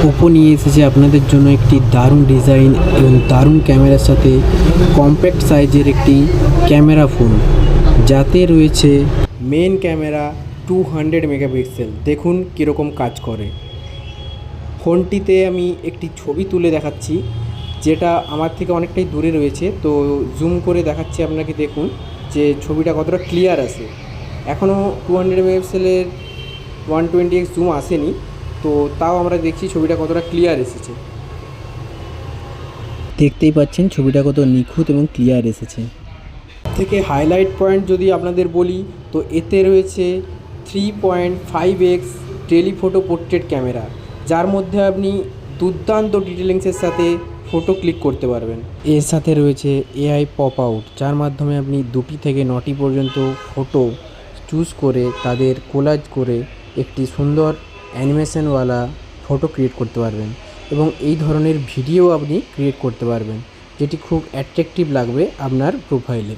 Oppo নিয়ে এসেছে আপনাদের জন্য একটি দারুণ ডিজাইন এবং দারুণ ক্যামেরার সাথে কম্প্যাক্ট সাইজের একটি ক্যামেরা ফোন, যাতে রয়েছে মেন ক্যামেরা 200 মেগাপিক্সেল। দেখুন কীরকম কাজ করে। ফোনটিতে আমি একটি ছবি তুলে দেখাচ্ছি, যেটা আমার থেকে অনেকটাই দূরে রয়েছে, তো জুম করে দেখাচ্ছি আপনাকে। দেখুন যে ছবিটা কতটা ক্লিয়ার আসে। এখনও 200 মেগাপিক্সেলের 120x জুম আসেনি, তো তাও আমরা দেখছি ছবিটা কতটা ক্লিয়ার এসেছে। দেখতেই পাচ্ছেন ছবিটা কত নিখুঁত এবং ক্লিয়ার এসেছে। থেকে হাইলাইট পয়েন্ট যদি আপনাদের বলি, তো এতে রয়েছে 3.5x টেলিফোটো পোর্ট্রেট ক্যামেরা, যার মধ্যে আপনি দুর্দান্ত ডিটেলিংসের সাথে ফটো ক্লিক করতে পারবেন। এর সাথে রয়েছে এআই পপ আউট, যার মাধ্যমে আপনি 2টি থেকে 9টি পর্যন্ত ফটো চুজ করে তাদের কোলাজ করে একটি সুন্দর অ্যানিমেশনওয়ালা ফটো ক্রিয়েট করতে পারবেন এবং এই ধরনের ভিডিও আপনি ক্রিয়েট করতে পারবেন, যেটি খুব অ্যাট্রাকটিভ লাগবে আপনার প্রোফাইলে।